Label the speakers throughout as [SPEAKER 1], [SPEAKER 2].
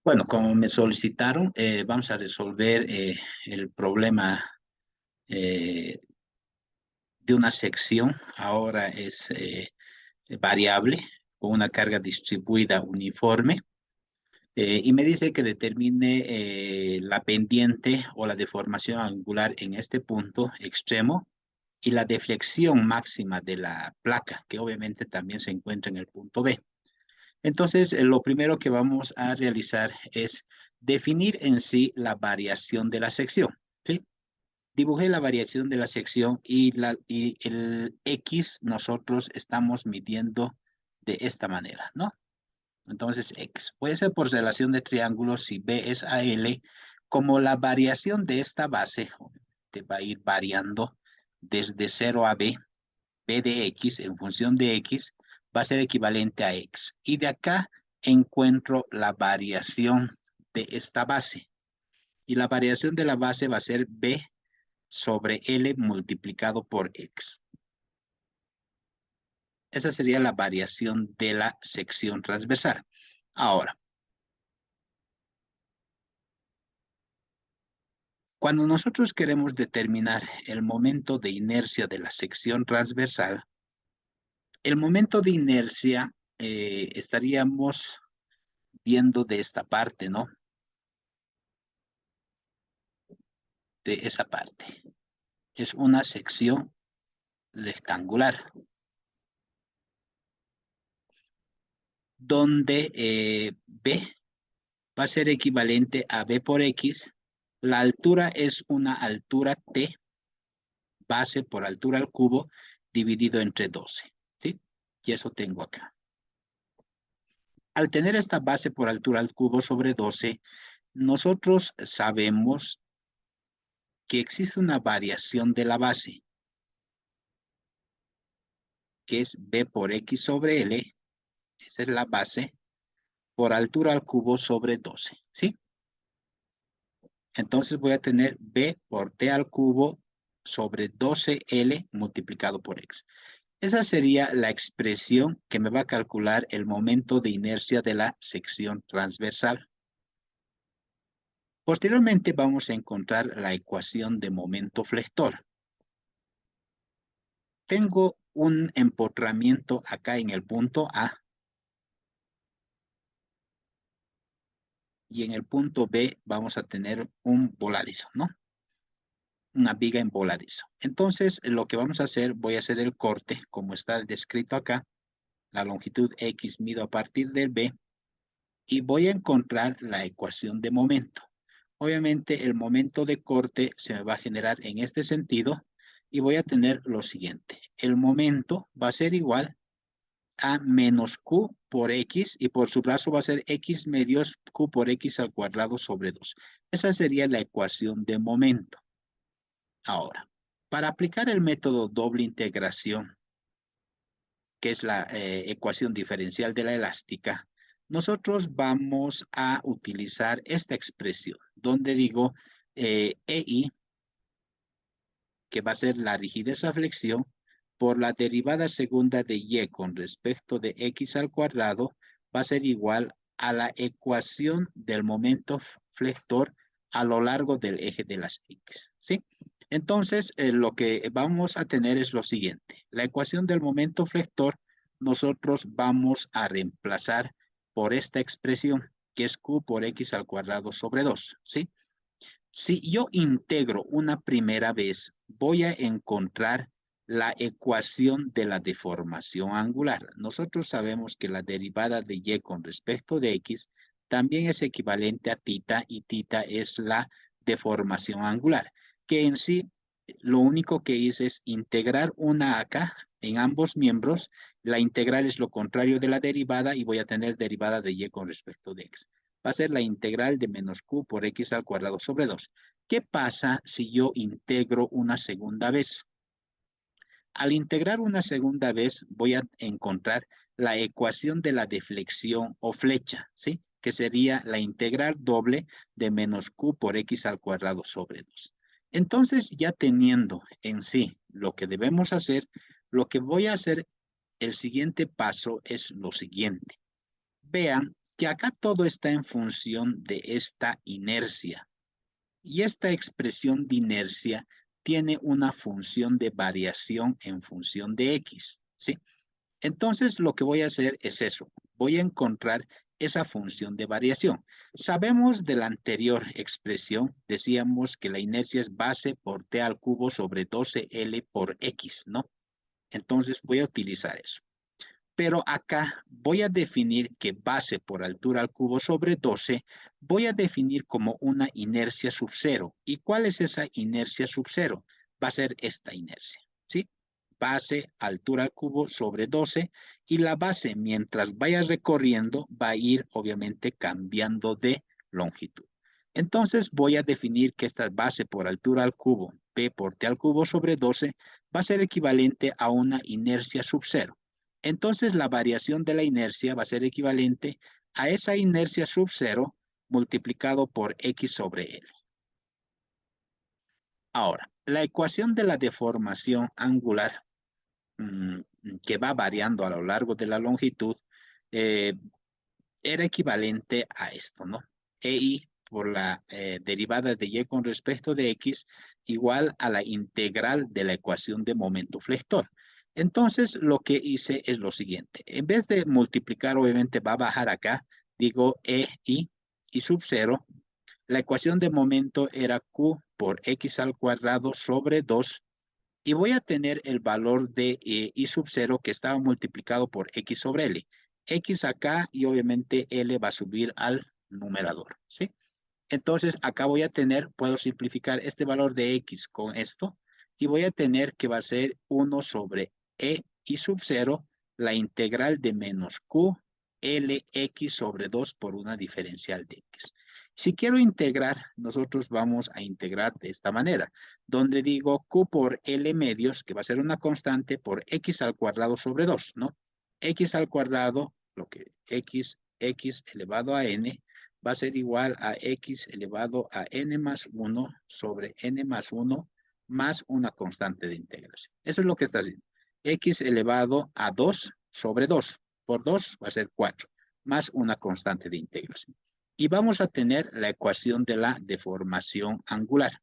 [SPEAKER 1] Bueno, como me solicitaron, vamos a resolver el problema eh, de una sección. Ahora es variable con una carga distribuida uniforme y me dice que determine la pendiente o la deformación angular en este punto extremo y la deflexión máxima de la placa, que obviamente también se encuentra en el punto B. Entonces, lo primero que vamos a realizar es definir en sí la variación de la sección, ¿sí? Dibujé la variación de la sección y el X nosotros estamos midiendo de esta manera, ¿no? Entonces, X puede ser por relación de triángulos si B es a L, como la variación de esta base te va a ir variando desde 0 a B, B de X en función de X va a ser equivalente a X. Y de acá encuentro la variación de esta base. Y la variación de la base va a ser B sobre L multiplicado por X. Esa sería la variación de la sección transversal. Ahora, cuando nosotros queremos determinar el momento de inercia de la sección transversal, el momento de inercia estaríamos viendo de esta parte, ¿no? De esa parte. Es una sección rectangular, donde B va a ser equivalente a B por X. La altura es una altura T, base por altura al cubo, dividido entre 12, ¿sí? Y eso tengo acá. Al tener esta base por altura al cubo sobre 12, nosotros sabemos que existe una variación de la base, que es B por X sobre L, esa es la base, por altura al cubo sobre 12, ¿sí? Entonces voy a tener B por T al cubo sobre 12L multiplicado por X. Esa sería la expresión que me va a calcular el momento de inercia de la sección transversal. Posteriormente vamos a encontrar la ecuación de momento flector. Tengo un empotramiento acá en el punto A y en el punto B vamos a tener un voladizo, ¿no? Una viga en voladizo. Entonces, lo que vamos a hacer, voy a hacer el corte, como está descrito acá. La longitud X mido a partir del B y voy a encontrar la ecuación de momento. Obviamente, el momento de corte se me va a generar en este sentido y voy a tener lo siguiente. El momento va a ser igual a menos Q por X y por su brazo va a ser X medios Q por X al cuadrado sobre 2. Esa sería la ecuación de momento. Ahora, para aplicar el método doble integración, que es la ecuación diferencial de la elástica, nosotros vamos a utilizar esta expresión, donde digo EI, que va a ser la rigidez a flexión, por la derivada segunda de Y con respecto de X al cuadrado, va a ser igual a la ecuación del momento flector a lo largo del eje de las X, ¿sí? Entonces, lo que vamos a tener es lo siguiente. La ecuación del momento flector, nosotros vamos a reemplazar por esta expresión, que es Q por X al cuadrado sobre 2, ¿sí? Si yo integro una primera vez, voy a encontrar la ecuación de la deformación angular. Nosotros sabemos que la derivada de Y con respecto de X también es equivalente a θ y θ es la deformación angular, que en sí lo único que hice es integrar una acá en ambos miembros. La integral es lo contrario de la derivada y voy a tener derivada de Y con respecto de X. Va a ser la integral de menos Q por X al cuadrado sobre 2. ¿Qué pasa si yo integro una segunda vez? Al integrar una segunda vez voy a encontrar la ecuación de la deflexión o flecha, ¿sí? Que sería la integral doble de menos Q por X al cuadrado sobre 2. Entonces, ya teniendo en sí lo que debemos hacer, lo que voy a hacer, el siguiente paso es lo siguiente. Vean que acá todo está en función de esta inercia. Y esta expresión de inercia tiene una función de variación en función de X, ¿sí? Entonces, lo que voy a hacer es eso. Voy a encontrar esa función de variación. Sabemos de la anterior expresión, decíamos que la inercia es base por t al cubo sobre 12L por X, ¿no? Entonces, voy a utilizar eso. Pero acá voy a definir que base por altura al cubo sobre 12, voy a definir como una inercia sub cero. ¿Y cuál es esa inercia sub cero? Va a ser esta inercia, ¿sí? Base, altura al cubo sobre 12, y la base, mientras vaya recorriendo, va a ir obviamente cambiando de longitud. Entonces voy a definir que esta base por altura al cubo, P por T al cubo sobre 12, va a ser equivalente a una inercia sub cero. Entonces la variación de la inercia va a ser equivalente a esa inercia sub cero multiplicado por X sobre L. Ahora, la ecuación de la deformación angular que va variando a lo largo de la longitud eh, era equivalente a esto, ¿no? EI por la derivada de Y con respecto de X igual a la integral de la ecuación de momento flector. Entonces, lo que hice es lo siguiente. En vez de multiplicar, obviamente va a bajar acá. Digo EI y sub 0. La ecuación de momento era Q por X al cuadrado sobre 2. Y voy a tener el valor de I sub 0 que estaba multiplicado por X sobre L. X acá y obviamente L va a subir al numerador, ¿sí? Entonces acá voy a tener, puedo simplificar este valor de X con esto y voy a tener que va a ser 1 sobre E I sub 0, la integral de menos Q L X sobre 2 por una diferencial de X. Si quiero integrar, nosotros vamos a integrar de esta manera, donde digo Q por L medios, que va a ser una constante, por X al cuadrado sobre 2, ¿no? X al cuadrado, lo que X elevado a N, va a ser igual a X elevado a N más 1 sobre N más 1 más una constante de integración. Eso es lo que está haciendo. X elevado a 2 sobre 2 por 2 va a ser 4, más una constante de integración. Y vamos a tener la ecuación de la deformación angular.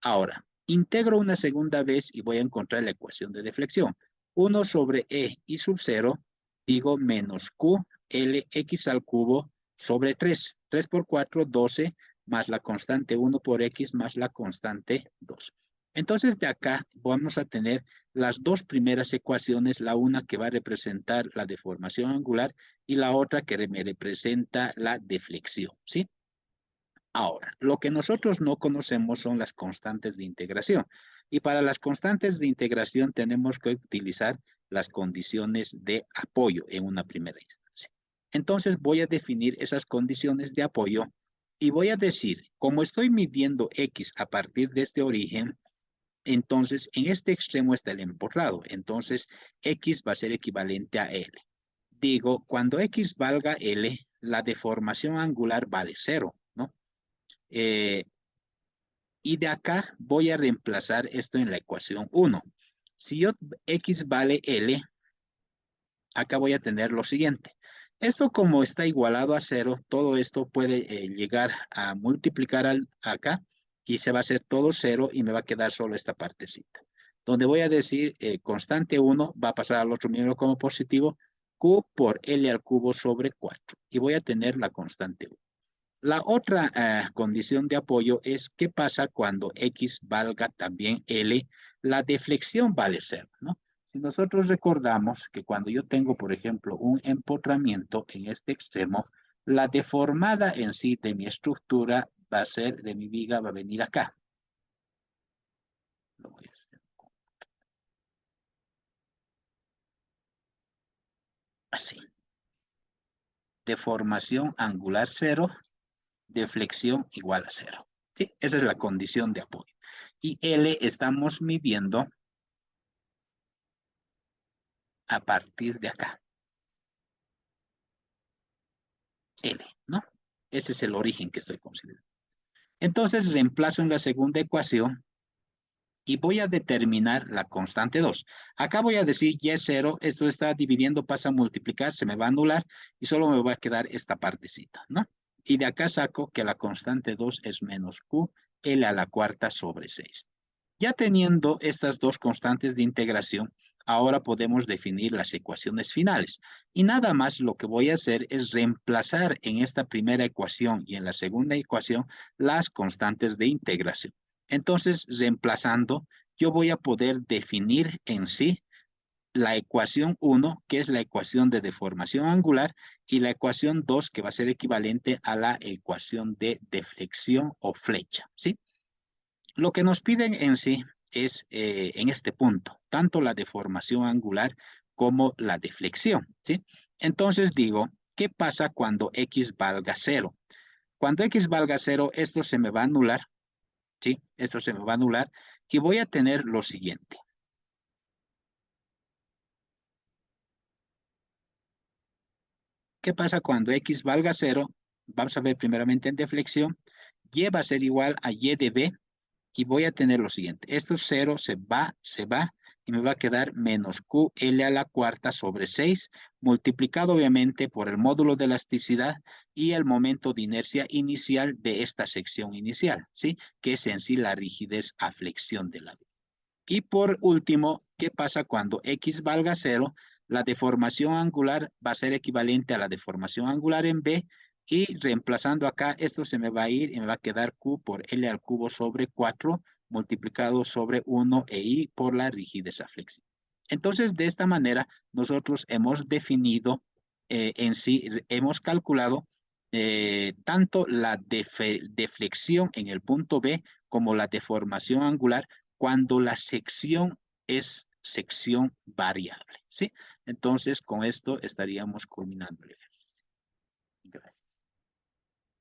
[SPEAKER 1] Ahora, integro una segunda vez y voy a encontrar la ecuación de deflexión. 1 sobre E y sub 0, digo menos Q L X al cubo sobre 3. 3 por 4, 12, más la constante 1 por X más la constante 2. Entonces de acá vamos a tener las dos primeras ecuaciones, la una que va a representar la deformación angular y la otra que me representa la deflexión, ¿sí? Ahora, lo que nosotros no conocemos son las constantes de integración. Y para las constantes de integración tenemos que utilizar las condiciones de apoyo en una primera instancia. Entonces voy a definir esas condiciones de apoyo y voy a decir, como estoy midiendo X a partir de este origen, entonces en este extremo está el emporrado. Entonces X va a ser equivalente a L. Digo, cuando X valga L, la deformación angular vale 0, ¿no? Eh, y de acá voy a reemplazar esto en la ecuación 1. Si yo X vale L, acá voy a tener lo siguiente. Esto como está igualado a 0, todo esto puede llegar a multiplicar acá y se va a hacer todo 0 y me va a quedar solo esta partecita. Donde voy a decir constante 1 va a pasar al otro número como positivo, Q por L al cubo sobre 4. Y voy a tener la constante 1. La otra condición de apoyo es qué pasa cuando X valga también L, la deflexión vale 0, ¿no? Si nosotros recordamos que cuando yo tengo, por ejemplo, un empotramiento en este extremo, la deformada en sí de mi estructura va a ser, de mi viga, va a venir acá. Lo voy a hacer así. Deformación angular 0, deflexión igual a 0. ¿Sí? Esa es la condición de apoyo. Y L estamos midiendo a partir de acá. L, ¿no? Ese es el origen que estoy considerando. Entonces reemplazo en la segunda ecuación y voy a determinar la constante 2. Acá voy a decir y es 0, esto está dividiendo, pasa a multiplicar, se me va a anular y solo me va a quedar esta partecita, ¿no? Y de acá saco que la constante 2 es menos q, L a la cuarta sobre 6. Ya teniendo estas dos constantes de integración, ahora podemos definir las ecuaciones finales. Y nada más lo que voy a hacer es reemplazar en esta primera ecuación y en la segunda ecuación las constantes de integración. Entonces, reemplazando, yo voy a poder definir en sí la ecuación 1, que es la ecuación de deformación angular, y la ecuación 2, que va a ser equivalente a la ecuación de deflexión o flecha, ¿sí? Lo que nos piden en sí es, en este punto, tanto la deformación angular como la deflexión, ¿sí? Entonces digo, ¿qué pasa cuando x valga 0? Cuando x valga 0, esto se me va a anular, ¿sí? Esto se me va a anular y voy a tener lo siguiente. ¿Qué pasa cuando x valga 0? Vamos a ver primeramente en deflexión. Y va a ser igual a y de b y voy a tener lo siguiente. Esto 0 se va y me va a quedar menos QL a la cuarta sobre 6 multiplicado obviamente por el módulo de elasticidad y el momento de inercia inicial de esta sección inicial, ¿sí? Que es en sí la rigidez a flexión de la. Y por último, ¿qué pasa cuando x valga 0? La deformación angular va a ser equivalente a la deformación angular en B y reemplazando acá, esto se me va a ir y me va a quedar Q por L al cubo sobre 4 multiplicado sobre 1 e I por la rigidez a flexión. Entonces, de esta manera, nosotros hemos definido en sí, hemos calculado tanto la deflexión en el punto B como la deformación angular cuando la sección es sección variable, ¿sí? Entonces, con esto estaríamos culminando el ejercicio. Gracias.